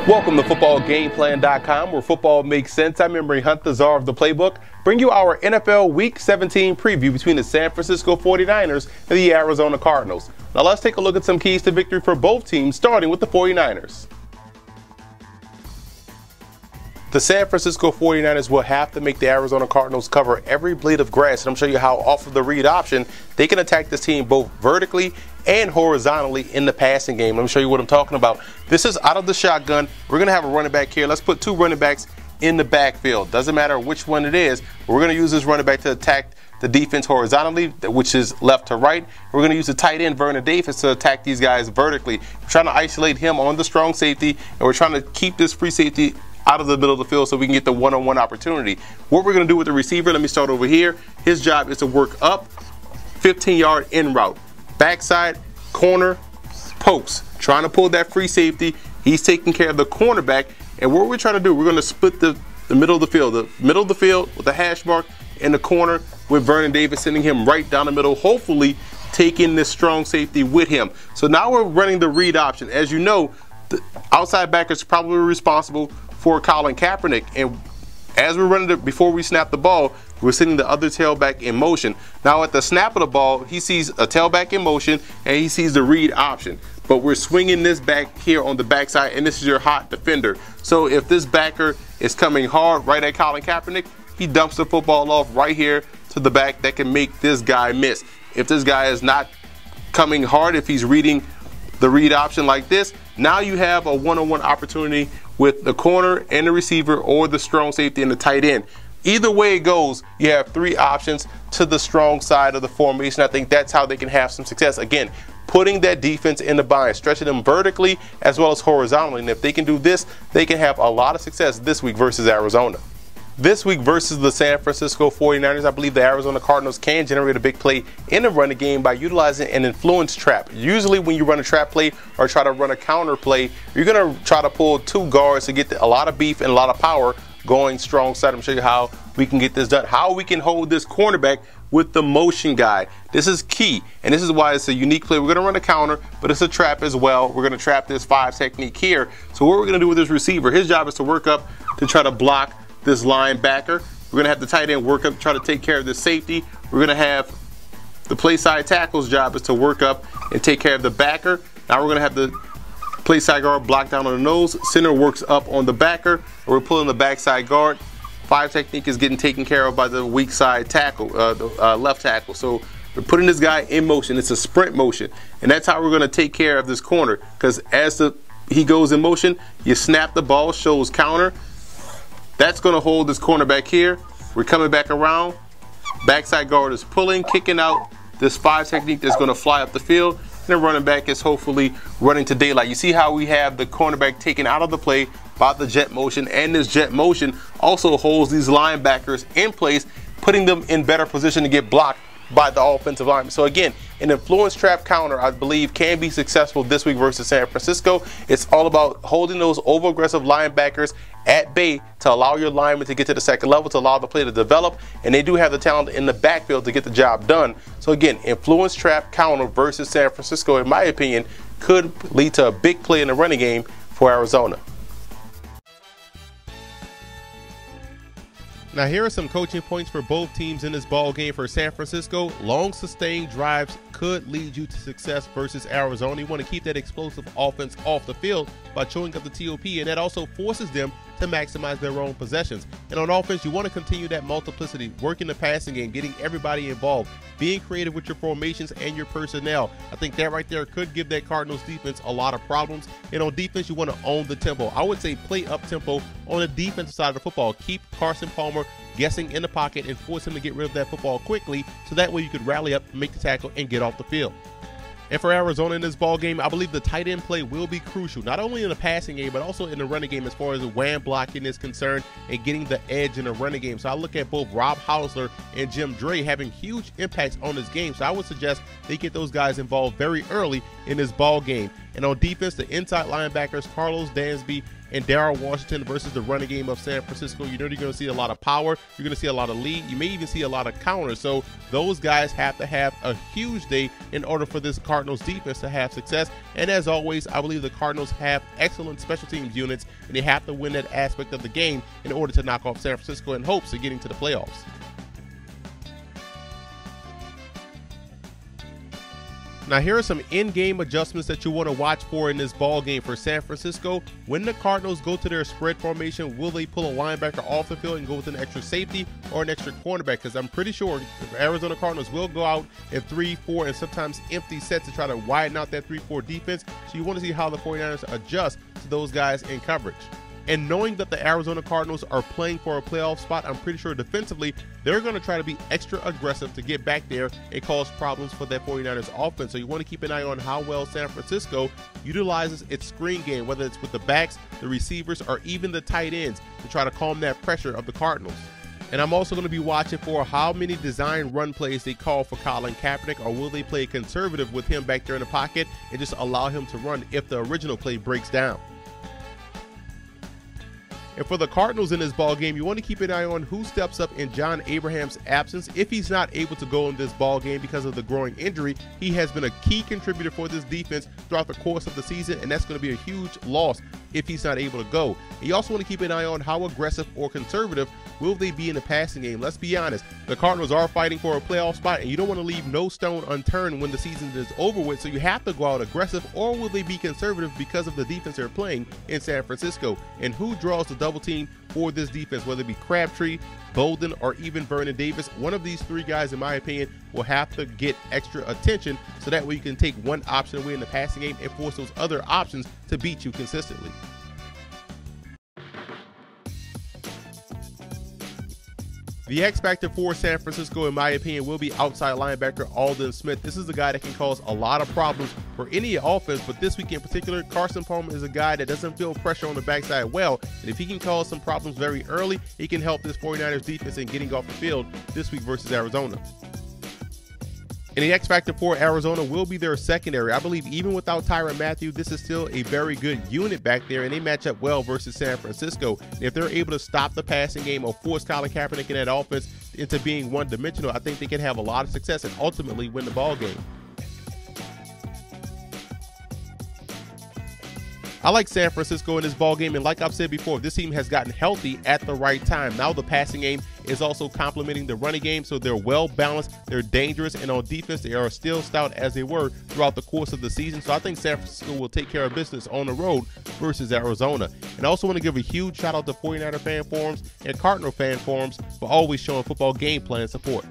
Welcome to footballgameplan.com, where football makes sense. I'm Emory Hunt, the czar of the playbook. Bring you our NFL Week 17 preview between the San Francisco 49ers and the Arizona Cardinals. Now let's take a look at some keys to victory for both teams, starting with the 49ers. The San Francisco 49ers will have to make the Arizona Cardinals cover every blade of grass, and I'm showing you how off of the read option they can attack this team both vertically and horizontally in the passing game. Let me show you what I'm talking about. This is out of the shotgun. We're going to have a running back here. Let's put two running backs in the backfield. Doesn't matter which one it is. We're going to use this running back to attack the defense horizontally, which is left to right. We're going to use the tight end, Vernon Davis, to attack these guys vertically. We're trying to isolate him on the strong safety, and we're trying to keep this free safety out of the middle of the field so we can get the one-on-one opportunity. What we're going to do with the receiver, let me start over here. His job is to work up, 15-yard in route, backside, corner, post, trying to pull that free safety. He's taking care of the cornerback, and what we're trying to do, we're going to split the middle of the field with the hash mark in the corner with Vernon Davis, sending him right down the middle, hopefully taking this strong safety with him. So now we're running the read option. As you know, the outside backer is probably responsible for Colin Kaepernick, and as we're running it before we snap the ball, we're sending the other tailback in motion. Now at the snap of the ball, he sees a tailback in motion and he sees the read option, but we're swinging this back here on the backside, and this is your hot defender. So if this backer is coming hard right at Colin Kaepernick, he dumps the football off right here to the back that can make this guy miss. If this guy is not coming hard, if he's reading the read option like this, now you have a one-on-one opportunity with the corner and the receiver, or the strong safety and the tight end. Either way it goes, you have three options to the strong side of the formation. I think that's how they can have some success. Again, putting that defense in the bind, stretching them vertically as well as horizontally. And if they can do this, they can have a lot of success this week versus Arizona. This week versus the San Francisco 49ers, I believe the Arizona Cardinals can generate a big play in the running game by utilizing an influence trap. Usually when you run a trap play or try to run a counter play, you're going to try to pull two guards to get a lot of beef and a lot of power going strong side. I'm going to show you how we can get this done, how we can hold this cornerback with the motion guy. This is key, and this is why it's a unique play. We're going to run a counter, but it's a trap as well. We're going to trap this 5 technique here. So what we're going to do with this receiver, his job is to work up to try to block this linebacker. We're going to have the tight end work up, try to take care of the safety. We're going to have the play side tackle's job is to work up and take care of the backer. Now we're going to have the play side guard block down on the nose. Center works up on the backer, and we're pulling the backside guard. 5 technique is getting taken care of by the weak side tackle, left tackle. So we're putting this guy in motion. It's a sprint motion, and that's how we're going to take care of this corner, because as he goes in motion, you snap the ball, shows counter. That's going to hold this cornerback here. We're coming back around. Backside guard is pulling, kicking out this 5 technique that's going to fly up the field. And the running back is hopefully running to daylight. You see how we have the cornerback taken out of the play by the jet motion, and this jet motion also holds these linebackers in place, putting them in better position to get blocked by the offensive lineman. So again, an influence trap counter, I believe, can be successful this week versus San Francisco. It's all about holding those over-aggressive linebackers at bay to allow your linemen to get to the second level, to allow the play to develop, and they do have the talent in the backfield to get the job done. So again, influence trap counter versus San Francisco, in my opinion, could lead to a big play in the running game for Arizona. Now here are some coaching points for both teams in this ball game. For San Francisco, long sustained drives could lead you to success versus Arizona. You want to keep that explosive offense off the field by chewing up the TOP, and that also forces them to maximize their own possessions. And on offense, you want to continue that multiplicity, working the passing game, getting everybody involved, being creative with your formations and your personnel. I think that right there could give that Cardinals defense a lot of problems. And on defense, you want to own the tempo. I would say play up tempo on the defensive side of the football. Keep Carson Palmer guessing in the pocket and force him to get rid of that football quickly, so that way you could rally up, make the tackle, and get off the field. And for Arizona in this ball game, I believe the tight end play will be crucial, not only in the passing game, but also in the running game as far as the wham blocking is concerned and getting the edge in the running game. So I look at both Rob Hausler and Jim Dre having huge impacts on this game. So I would suggest they get those guys involved very early in this ball game. And on defense, the inside linebackers, Carlos Dansby and Darrell Washington versus the running game of San Francisco. You know you're going to see a lot of power. You're going to see a lot of lead. You may even see a lot of counters. So those guys have to have a huge day in order for this Cardinals defense to have success. And as always, I believe the Cardinals have excellent special teams units, and they have to win that aspect of the game in order to knock off San Francisco in hopes of getting to the playoffs. Now, here are some in-game adjustments that you want to watch for in this ball game for San Francisco. When the Cardinals go to their spread formation, will they pull a linebacker off the field and go with an extra safety or an extra cornerback? Because I'm pretty sure the Arizona Cardinals will go out in 3-4 and sometimes empty sets to try to widen out that 3-4 defense. So you want to see how the 49ers adjust to those guys in coverage. And knowing that the Arizona Cardinals are playing for a playoff spot, I'm pretty sure defensively, they're going to try to be extra aggressive to get back there and cause problems for that 49ers offense. So you want to keep an eye on how well San Francisco utilizes its screen game, whether it's with the backs, the receivers, or even the tight ends to try to calm that pressure of the Cardinals. And I'm also going to be watching for how many design run plays they call for Colin Kaepernick, or will they play conservative with him back there in the pocket and just allow him to run if the original play breaks down. And for the Cardinals in this ball game, you want to keep an eye on who steps up in John Abraham's absence. If he's not able to go in this ball game because of the growing injury, he has been a key contributor for this defense throughout the course of the season, and that's going to be a huge loss if he's not able to go. And you also want to keep an eye on how aggressive or conservative will they be in the passing game. Let's be honest, the Cardinals are fighting for a playoff spot, and you don't want to leave no stone unturned when the season is over with, so you have to go out aggressive, or will they be conservative because of the defense they're playing in San Francisco? And who draws the double team for this defense, whether it be Crabtree, Bolden, or even Vernon Davis? One of these three guys, in my opinion, will have to get extra attention so that way you can take one option away in the passing game and force those other options to beat you consistently. The X factor for San Francisco, in my opinion, will be outside linebacker Aldon Smith. This is a guy that can cause a lot of problems for any offense, but this week in particular, Carson Palmer is a guy that doesn't feel pressure on the backside well, and if he can cause some problems very early, he can help this 49ers defense in getting off the field this week versus Arizona. And the X factor for Arizona will be their secondary. I believe even without Tyrann Mathieu, this is still a very good unit back there, and they match up well versus San Francisco. And if they're able to stop the passing game or force Colin Kaepernick in that offense into being one-dimensional, I think they can have a lot of success and ultimately win the ball game. I like San Francisco in this ball game, and like I've said before, this team has gotten healthy at the right time. Now the passing game is also complementing the running game, so they're well balanced, they're dangerous, and on defense they are still stout as they were throughout the course of the season. So I think San Francisco will take care of business on the road versus Arizona. And I also want to give a huge shout out to 49er fan forums and Cardinal fan forums for always showing football game plan support.